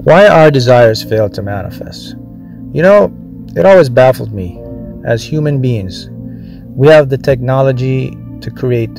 Why our desires fail to manifest. You know, it always baffled me. As human beings, we have the technology to create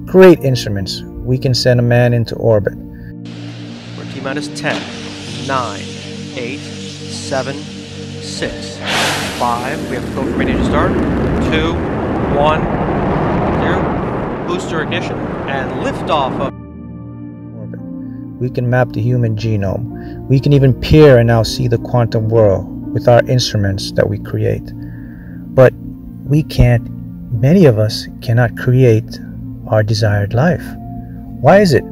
great instruments. We can send a man into orbit. We're T-minus 10, 9, 8, 7, 6, 5. We have to go from ready to start. 2, 1, 0. Booster ignition and liftoff of orbit. We can map the human genome. We can even peer and now see the quantum world with our instruments that we create. But we can't, many of us cannot create our desired life. Why is it?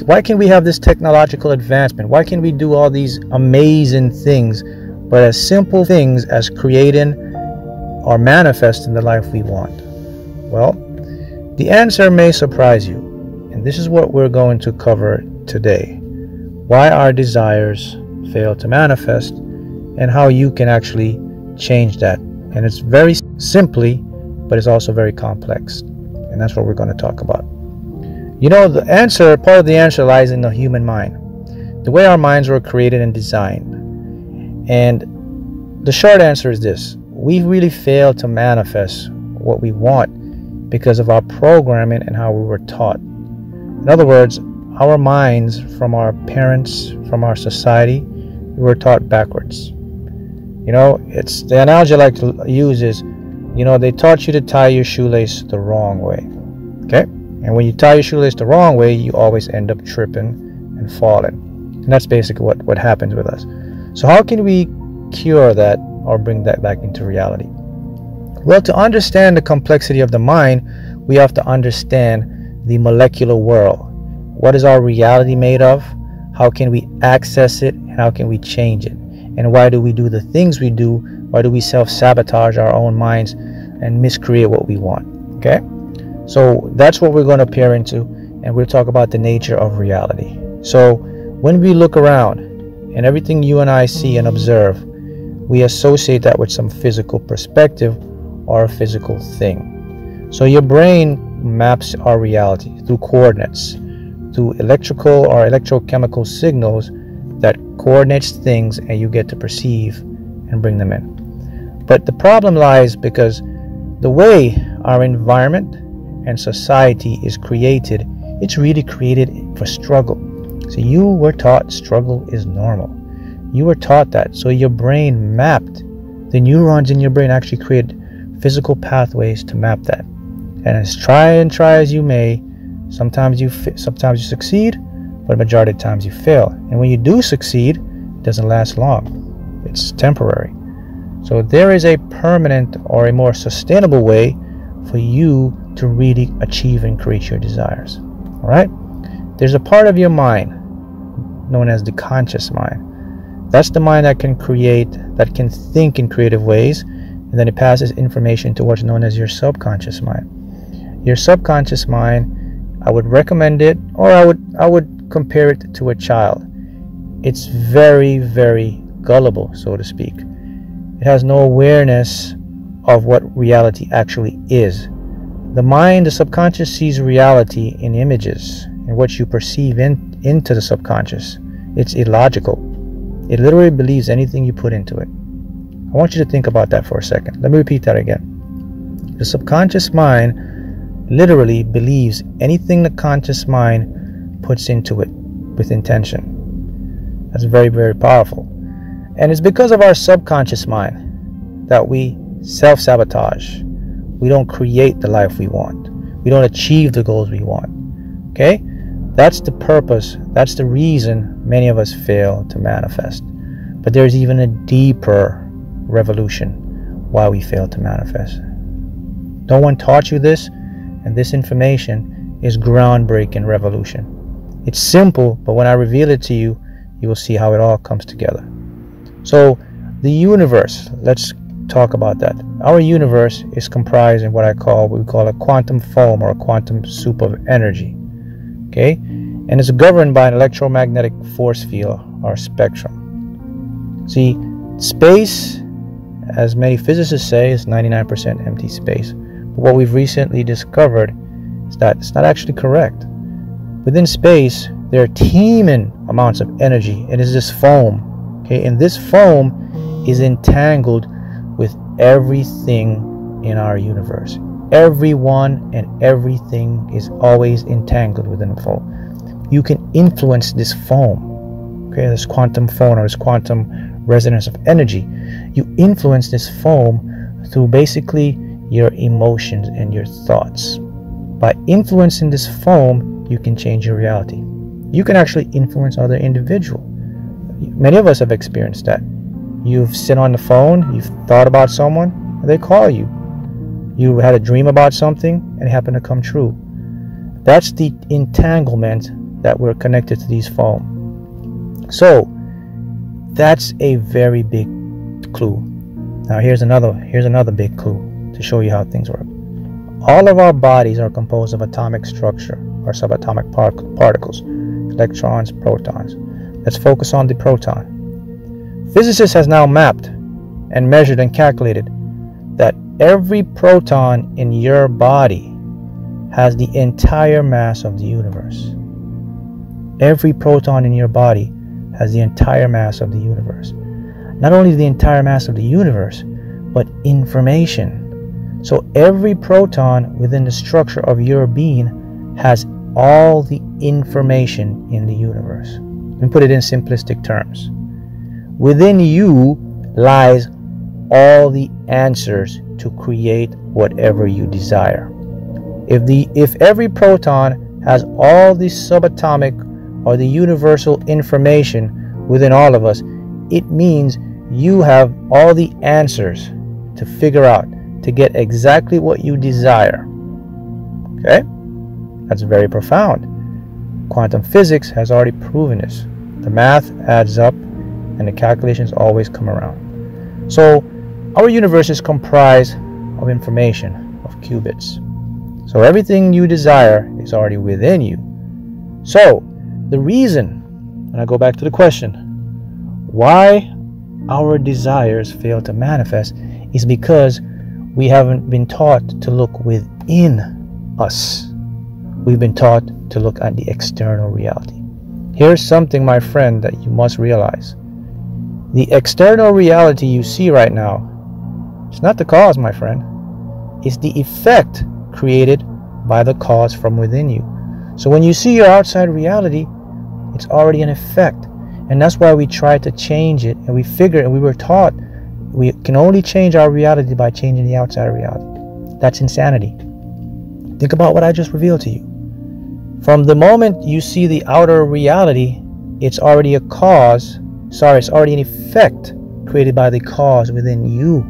Why can we have this technological advancement? Why can we do all these amazing things, but as simple things as creating or manifesting the life we want? Well, the answer may surprise you, and this is what we're going to cover today. Why our desires fail to manifest and how you can actually change that. And it's very simply, but it's also very complex. And that's what we're going to talk about. You know, the answer, part of the answer lies in the human mind. The way our minds were created and designed. And the short answer is this. We really fail to manifest what we want because of our programming and how we were taught. In other words, our minds from our parents, from our society, we were taught backwards. You know, it's the analogy I like to use is, you know, they taught you to tie your shoelace the wrong way. Okay? And when you tie your shoelace the wrong way, you always end up tripping and falling. And that's basically what happens with us. So how can we cure that or bring that back into reality? Well, to understand the complexity of the mind, we have to understand the molecular world. What is our reality made of? How can we access it? And how can we change it? And why do we do the things we do? Why do we self-sabotage our own minds and miscreate what we want? Okay? So that's what we're going to peer into, and we'll talk about the nature of reality. So when we look around and everything you and I see and observe, we associate that with some physical perspective or a physical thing. So your brain maps our reality through coordinates, through electrical or electrochemical signals that coordinates things, and you get to perceive and bring them in. But the problem lies because the way our environment and society is created, it's really created for struggle. So you were taught struggle is normal. You were taught that. So your brain mapped, the neurons in your brain actually create physical pathways to map that. And as try as you may, sometimes you succeed, but a majority of times you fail. And when you do succeed, it doesn't last long. It's temporary. So there is a permanent or a more sustainable way for you to really achieve and create your desires. All right? There's a part of your mind known as the conscious mind. That's the mind that can create, that can think in creative ways, and then it passes information to what's known as your subconscious mind. Your subconscious mind, I would recommend it, or I would compare it to a child. It's very, very gullible, so to speak. It has no awareness of what reality actually is. The mind, the subconscious, sees reality in images and what you perceive into the subconscious. It's illogical. It literally believes anything you put into it. I want you to think about that for a second. Let me repeat that again. The subconscious mind literally believes anything the conscious mind puts into it with intention. That's very, very powerful. And it's because of our subconscious mind that we self-sabotage. We don't create the life we want. We don't achieve the goals we want. Okay? That's the purpose. That's the reason many of us fail to manifest. But there's even a deeper revolution why we fail to manifest. No one taught you this, and this information is groundbreaking revolution. It's simple, but when I reveal it to you, you will see how it all comes together. So the universe, let's talk about that. Our universe is comprised in what we call a quantum foam or a quantum soup of energy. Okay? And it's governed by an electromagnetic force field or spectrum. See, space, as many physicists say, is 99% empty space. But what we've recently discovered is that it's not actually correct. Within space, They're teeming amounts of energy, and it's this foam. Okay, and this foam is entangled with everything in our universe. Everyone and everything is always entangled within the foam. You can influence this foam. Okay, this quantum foam, or this quantum resonance of energy. You influence this foam through basically your emotions and your thoughts. By influencing this foam, you can change your reality. You can actually influence other individuals. Many of us have experienced that. You've sit on the phone, you've thought about someone, and they call you. You had a dream about something, and it happened to come true. That's the entanglement that we're connected to these foam. So, that's a very big clue. Now here's another big clue to show you how things work. All of our bodies are composed of atomic structure, or subatomic particles, electrons, protons. Let's focus on the proton. Physicists has now mapped and measured and calculated that every proton in your body has the entire mass of the universe. Every proton in your body has the entire mass of the universe. Not only the entire mass of the universe, but information. So every proton within the structure of your being has all the information in the universe. Let me put it in simplistic terms. Within you lies all the answers to create whatever you desire. If every proton has all the subatomic or the universal information within all of us, it means you have all the answers to figure out, to get exactly what you desire. Okay? That's very profound. Quantum physics has already proven this. The math adds up and the calculations always come around. So our universe is comprised of information, of qubits. So everything you desire is already within you. So the reason, and I go back to the question, why our desires fail to manifest is because we haven't been taught to look within us. We've been taught to look at the external reality. Here's something, my friend, that you must realize. The external reality you see right now, it's not the cause, my friend. It's the effect created by the cause from within you. So when you see your outside reality, it's already an effect. And that's why we try to change it. And we figure, and we were taught, we can only change our reality by changing the outside reality. That's insanity. Think about what I just revealed to you. From the moment you see the outer reality, it's already a cause. It's already an effect created by the cause within you.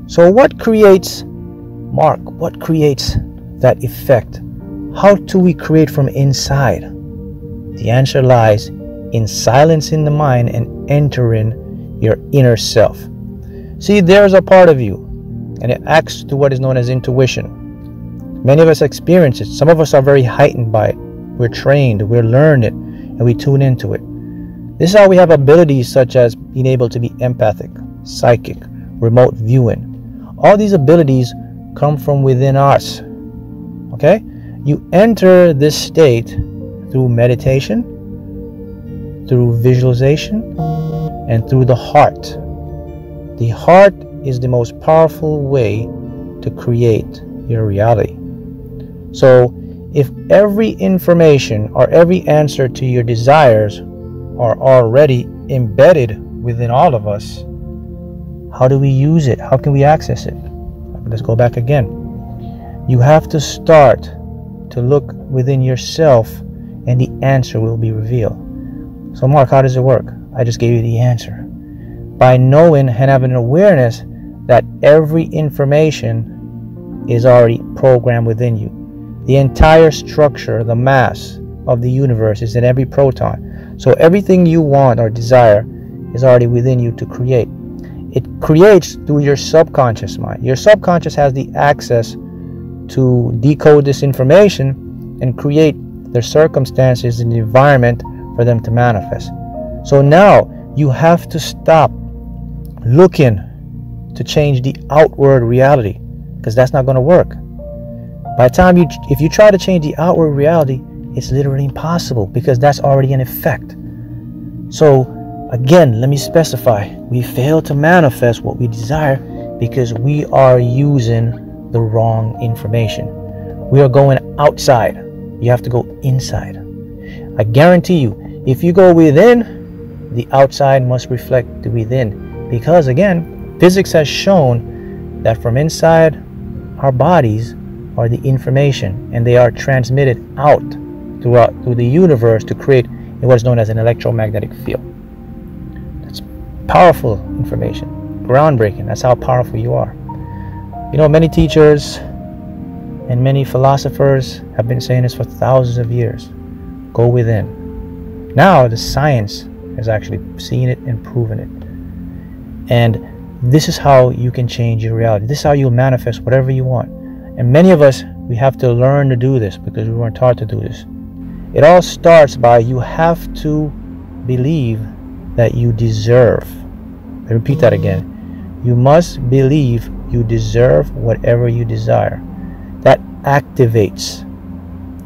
So what creates, Mark, what creates that effect? How do we create from inside? The answer lies in silencing the mind and entering your inner self. See, there's a part of you, and it acts to what is known as intuition. Many of us experience it. Some of us are very heightened by it. We're trained, we're learned it, and we tune into it. This is how we have abilities such as being able to be empathic, psychic, remote viewing. All these abilities come from within us. Okay? You enter this state through meditation, through visualization, and through the heart. The heart is the most powerful way to create your reality. So, if every information or every answer to your desires are already embedded within all of us, how do we use it? How can we access it? Let's go back again. You have to start to look within yourself, and the answer will be revealed. So, Mark, how does it work? I just gave you the answer. By knowing and having an awareness that every information is already programmed within you. The entire structure, the mass of the universe is in every proton. So everything you want or desire is already within you to create. It creates through your subconscious mind. Your subconscious has the access to decode this information and create the circumstances and the environment for them to manifest. So now you have to stop looking to change the outward reality, because that's not going to work. By the time if you try to change the outward reality, It's literally impossible because that's already an effect. So again, let me specify. We fail to manifest what we desire because we are using the wrong information. We are going outside. You have to go inside. I guarantee you, if you go within, the outside must reflect the within. Because again, physics has shown that from inside our bodies are the information, and they are transmitted out through the universe to create what is known as an electromagnetic field. That's powerful information, groundbreaking. That's how powerful you are. You know, many teachers and many philosophers have been saying this for thousands of years. Go within. Now the science has actually seen it and proven it. And this is how you can change your reality. This is how you'll manifest whatever you want. And many of us, we have to learn to do this because we weren't taught to do this. It all starts by you have to believe that you deserve. I repeat that again. You must believe you deserve whatever you desire. That activates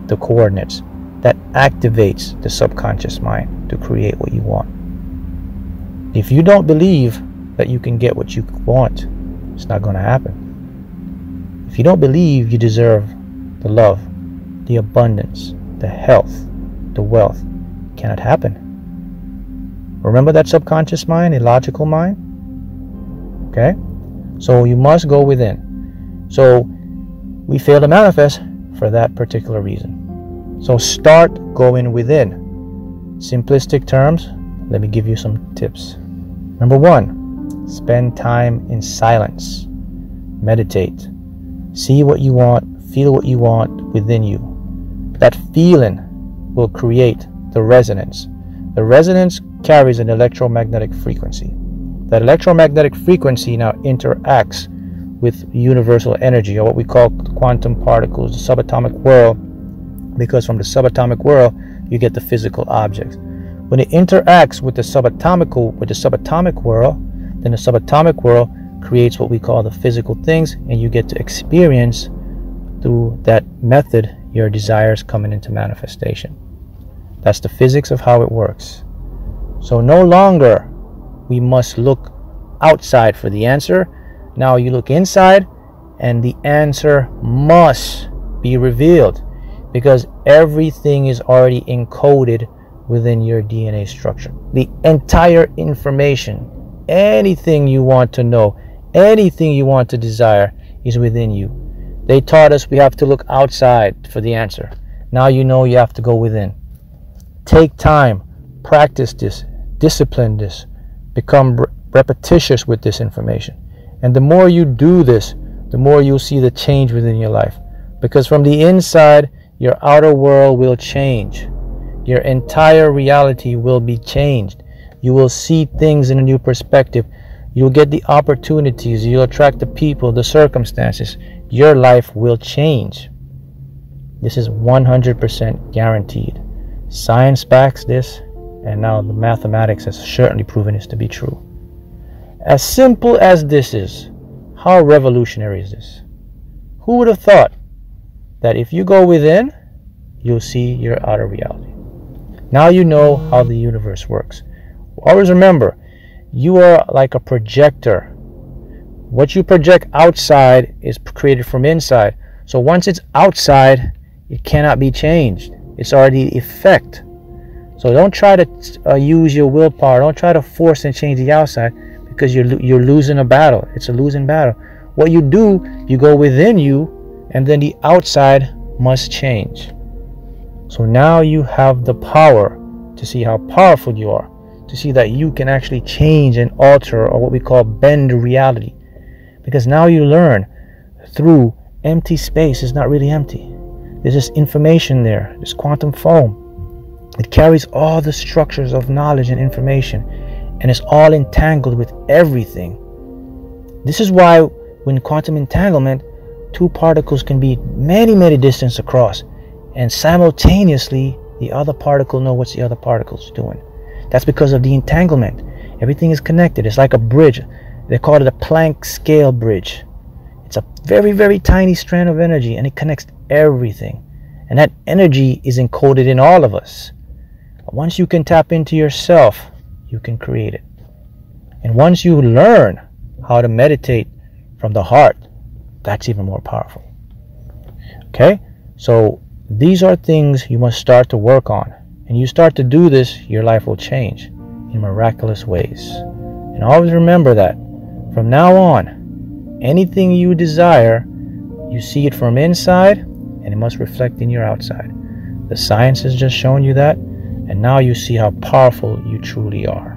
the coordinates. That activates the subconscious mind to create what you want. If you don't believe that you can get what you want, it's not going to happen. If you don't believe you deserve the love, the abundance, the health, the wealth, it cannot happen. Remember that subconscious mind, illogical mind? Okay? So you must go within. So we fail to manifest for that particular reason. So start going within. Simplistic terms, let me give you some tips. Number 1, spend time in silence. Meditate. See what you want, feel what you want within you. That feeling will create the resonance. The resonance carries an electromagnetic frequency. That electromagnetic frequency now interacts with universal energy, or what we call quantum particles, the subatomic world, because from the subatomic world you get the physical objects. When it interacts with the subatomic world, then the subatomic world creates what we call the physical things, and you get to experience through that method your desires coming into manifestation. That's the physics of how it works. So no longer we must look outside for the answer. Now you look inside, and the answer must be revealed because everything is already encoded within your DNA structure. The entire information, anything you want to know, anything you want to desire is within you. They taught us we have to look outside for the answer. Now you know you have to go within. Take time, practice this, discipline this, become repetitious with this information. And the more you do this, the more you'll see the change within your life. Because from the inside, your outer world will change. Your entire reality will be changed. You will see things in a new perspective. You'll get the opportunities. You'll attract the people, the circumstances. Your life will change. This is 100% guaranteed. Science backs this, and now the mathematics has certainly proven this to be true. As simple as this is, how revolutionary is this? Who would have thought that if you go within, you'll see your outer reality? Now you know how the universe works. Always remember, you are like a projector. What you project outside is created from inside. So once it's outside, it cannot be changed. It's already the effect. So don't try to use your willpower. Don't try to force and change the outside, because you're losing a battle. It's a losing battle. What you do, you go within you, and then the outside must change. So now you have the power to see how powerful you are, to see that you can actually change and alter, or what we call bend reality. Because now you learn through empty space is not really empty. There's this information there, this quantum foam. It carries all the structures of knowledge and information, and it's all entangled with everything. This is why when quantum entanglement, two particles can be many, many distance across, and simultaneously the other particle knows what the other particle is doing. That's because of the entanglement. Everything is connected. It's like a bridge. They call it a Planck scale bridge. It's a very, very tiny strand of energy, and it connects everything. And that energy is encoded in all of us. Once you can tap into yourself, you can create it. And once you learn how to meditate from the heart, that's even more powerful. Okay? So these are things you must start to work on. And you start to do this, your life will change in miraculous ways. And always remember that from now on, anything you desire, you see it from inside, and it must reflect in your outside. The science has just shown you that, and now you see how powerful you truly are.